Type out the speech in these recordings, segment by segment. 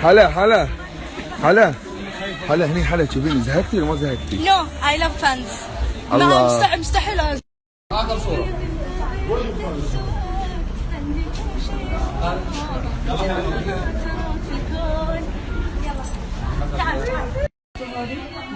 حلا حلا حلا حلا هني حلا تشوفيني زهقتي ولا ما زهقتي؟ نو اي لاف فانز. الله مستحيل اخر صورة.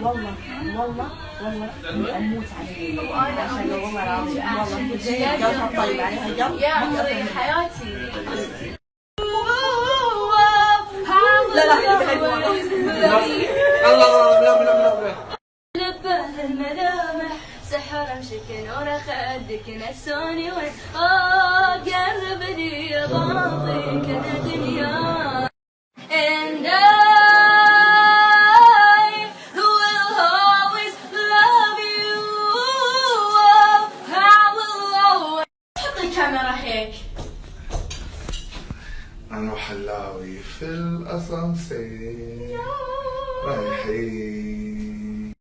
والله والله والله اموت عليه والله العظيم والله طيب عليها يا عمري حياتي. لا الله نبه الملامح سحر امشك نور خدك نسوني وين قربني يا باطي كذا دنيا. And I will always love you. I will always. حط الكاميرا هيك. أنا وحلاوي في الأسانسير رايحين.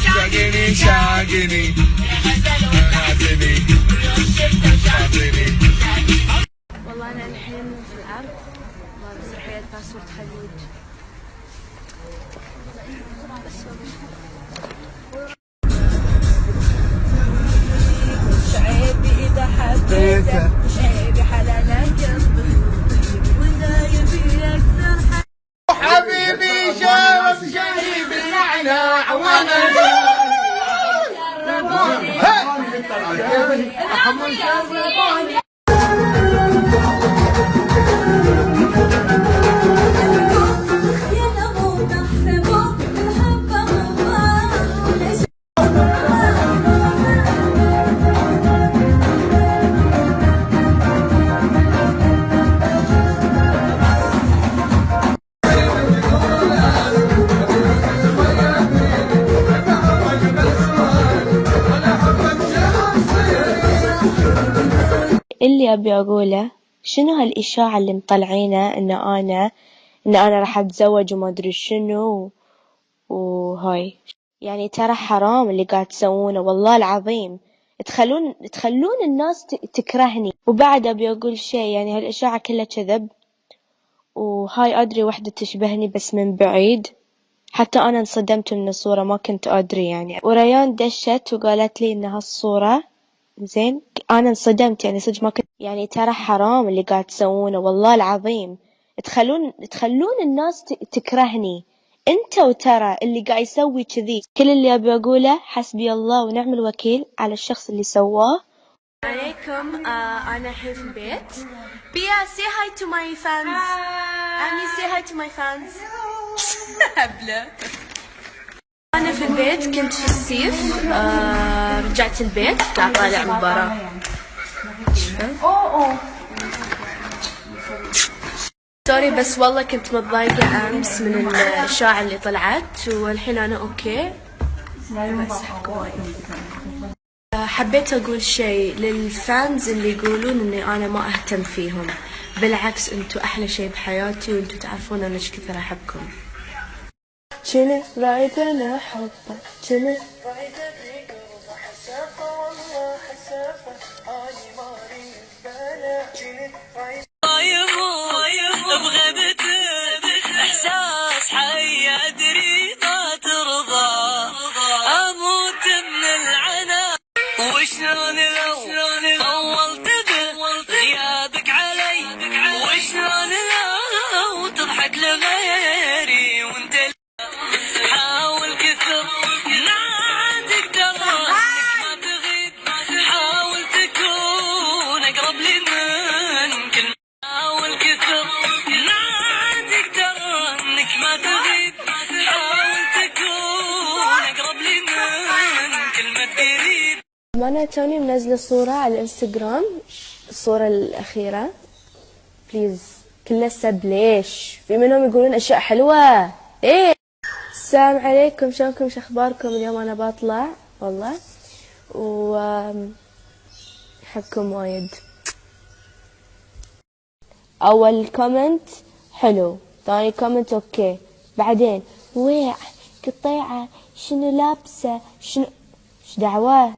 شاقني شاقني والله أنا الحين في الأرض مسرحية باسورد خليج. شعيبي إذا حبيته شعيبي حلالا جنبك وإذا يبي أكثر حبيبي شاف شايب النعناع وانا اللي أبي أقوله شنو هالإشاعة اللي مطلعينه إن أنا راح أتزوج وما أدري شنو وهاي، يعني ترى حرام اللي قاعد تسوونه والله العظيم، تخلون الناس تكرهني. وبعد أبي أقول شيء، يعني هالإشاعة كلها كذب، وهاي أدري وحدة تشبهني بس من بعيد، حتى أنا انصدمت من الصورة ما كنت أدري يعني. وريان دشت وقالت لي إن هالصورة زين، أنا انصدمت يعني صدق ما كنت، يعني ترى حرام اللي قاعد تسوونه والله العظيم، تخلون الناس تكرهني. انتوا ترى اللي قاعد يسوي كذي. كل اللي أبي أقوله حسبي الله ونعم الوكيل على الشخص اللي سواه. عليكم أنا الحين في البيت. Bia, say hi to my fans. Annie, say hi to my fans. هبلة. أنا في البيت كنت في الصيف، رجعت البيت قاعد طالع مباراة. سوري بس والله كنت متضايقة أمس من الإشاعة اللي طلعت، والحين أنا أوكي. بس حبيت أقول شيء للفانز اللي يقولون إني أنا ما أهتم فيهم، بالعكس أنتوا أحلى شيء بحياتي، وأنتوا تعرفون أنا إيش كثر أحبكم. شنو رايد أنا أحبه، شنو رايد أبيك وحسافة والله حسافة أنا ما أريد بلا شنو رايد بغيبتك إحساس حي أدري ما ترضى أموت من العناء. وشلون لو طولت غيابك علي، وشلون لو تضحك لغيري وانت حاول كثر ما تقدر ما تغيب، حاول تكون أقرب لي من كل، حاول كثر ما تقدر انك ما تغيب، حاول تكون أقرب لي من كل ما تريد. أنا توني منزلة صورة على الانستغرام، الصورة الأخيرة بليز كلها سب. ليش في منهم يقولون أشياء حلوة؟ إيه السلام عليكم، شلونكم، شو أخباركم؟ اليوم أنا بطلع والله أحبكم وايد. أول كومنت حلو، ثاني كومنت أوكي، بعدين ويع قطيعة شنو لابسة شنو إيش دعوة.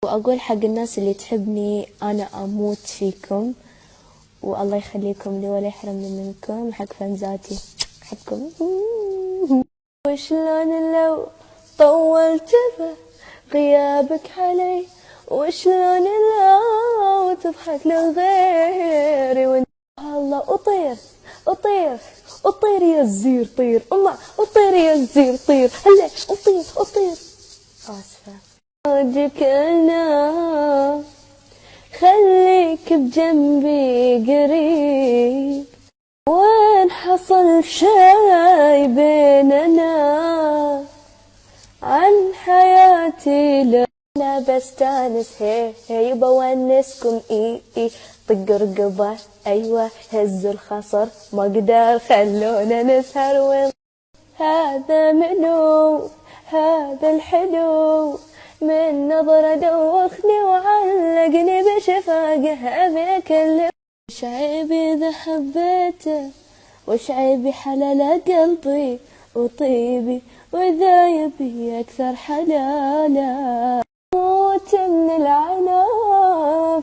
وأقول حق الناس اللي تحبني أنا أموت فيكم، والله يخليكم لي ولا يحرمني منكم حق فانزاتي. أحبكم. وشلون لو طولت غيابك علي، وشلون لو تضحك لغيري وانت الله. أطير أطير أطير يا الزير طير أما أطير يا الزير طير هلا أطير أطير. آسفة. أرجوك أنا خليك بجنبي قريب، وين حصل شي بيننا عن حياتي لا أنا بستانس هي بونسكم طق رقبة أيوة هزوا الخصر ما قدر خلونا نسهر وين. هذا منو هذا الحلو من نظرة دوخني وعلقني بشفاقه أبي أكلم. وش عيبي إذا حبيته، وش عيبي حلال قلبي وطيبي، وإذا يبي أكثر حلالا. موت من العنا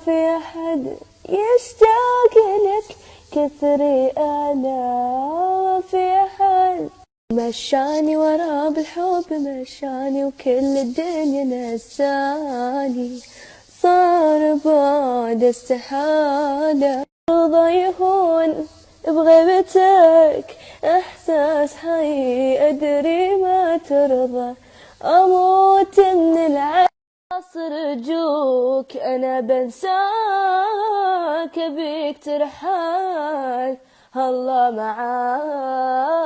في أحد يشتاق لك كثري أنا في أحد. مشاني ورا بالحب مشاني وكل الدنيا نساني، صار بعد استحالة رضا يهون بغيبتك إحساس حي أدري ما ترضى. أموت من العصر رجوك أنا بنساك بيك ترحال الله معاك.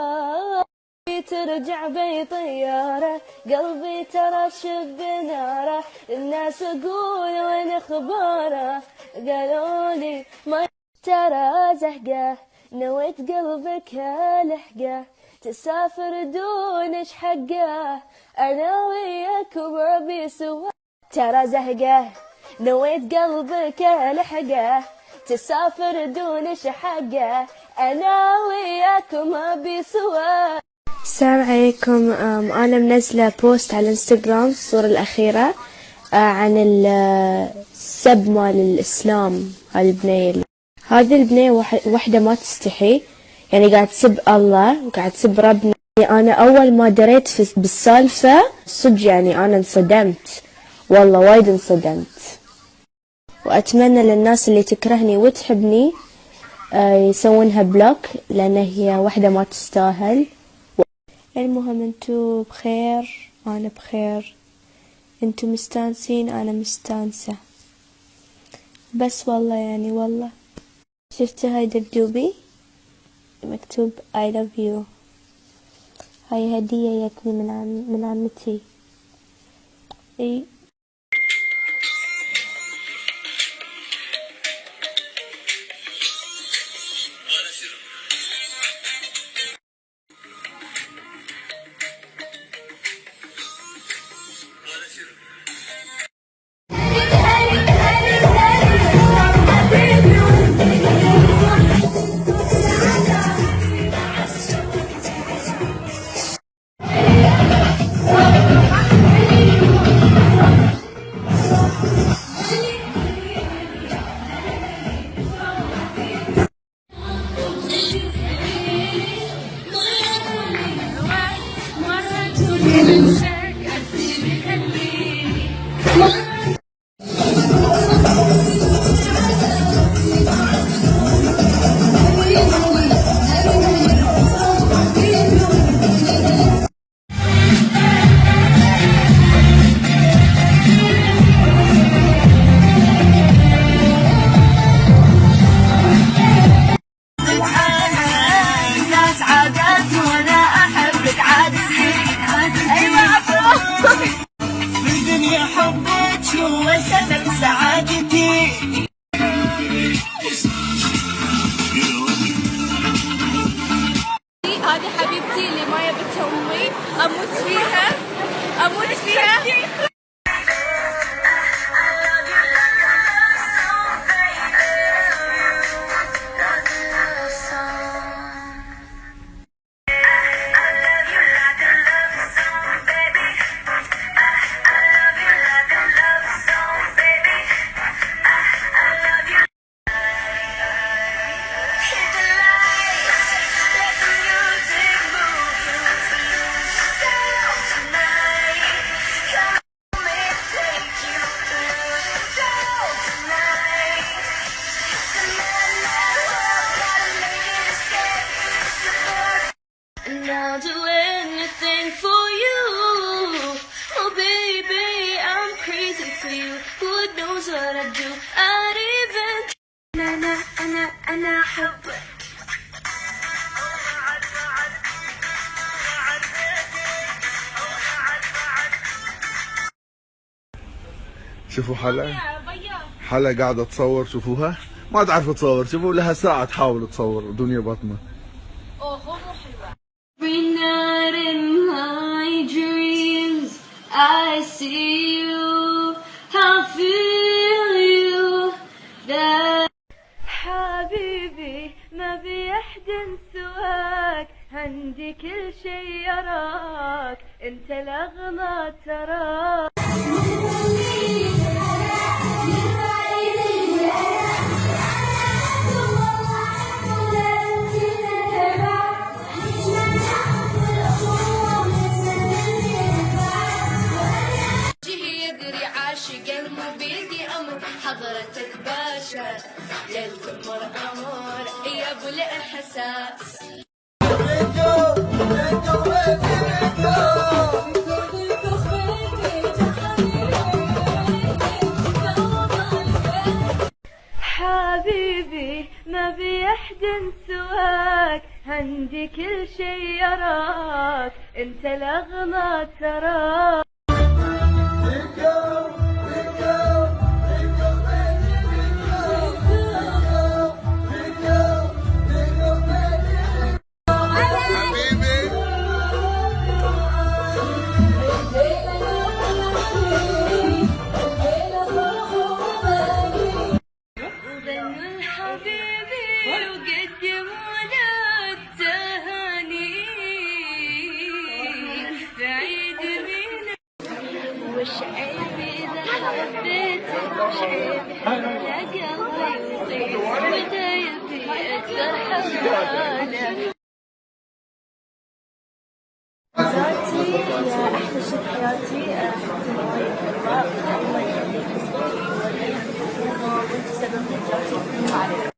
ترجع بي طيارة قلبي ترى شب ناره، الناس يقول وين اخباره قالوا لي ما ترى زهقه، نويت قلبك لحقه تسافر دونش حقه، انا وياك وربي سوا ترى زهقه، نويت قلبك لحقه تسافر دونش حقه، انا وياك ما بيسوا. السلام عليكم. أنا منزلة بوست على الانستغرام الصورة الأخيرة عن السب مال الإسلام. هذه البنية وحدة ما تستحي، يعني قاعد تسب الله وقاعد تسب ربنا. يعني أنا أول ما دريت بالسالفة صدق يعني أنا انصدمت، والله وايد انصدمت. وأتمنى للناس اللي تكرهني وتحبني يسوونها بلوك، لأن هي وحدة ما تستاهل. المهم انتو بخير انا بخير، انتو مستانسين انا مستانسة، بس والله يعني والله. شفتوا هاي دبدوبي مكتوب I love you، هاي هدية جتني من عمتي. اي هذه حبيبتي اللي ما يبت امي، اموت فيها اموت فيها. you. Who knows what I'd do? I'd even. أنا أحبك. شوفوا حلا قاعدة تصور، شوفوها ما تعرف تصور، شوفوا لها ساعة تحاول تصور دنيا بطمة. Every night in my dreams I see you, I feel you that حبيبي ما بيحد سواك، عندي كل شي يراك، انت الاغلى تراك. يدري عاشق مو بيدي امر، حضرتك باشا للتمر امر يا ابو الاحساس. حبيبي ما بيحد سواك، عندي كل شي يراك، انت الاغلى تراك. وش عيبي إذا حبيت، وش عيبي على قلبي يطير، وده يبي أكثر حباله. ذاتي يا أحلى شي بحياتي، أحبكم وايد والله، الله يخليك صوتي وأنت سبب نجاتي.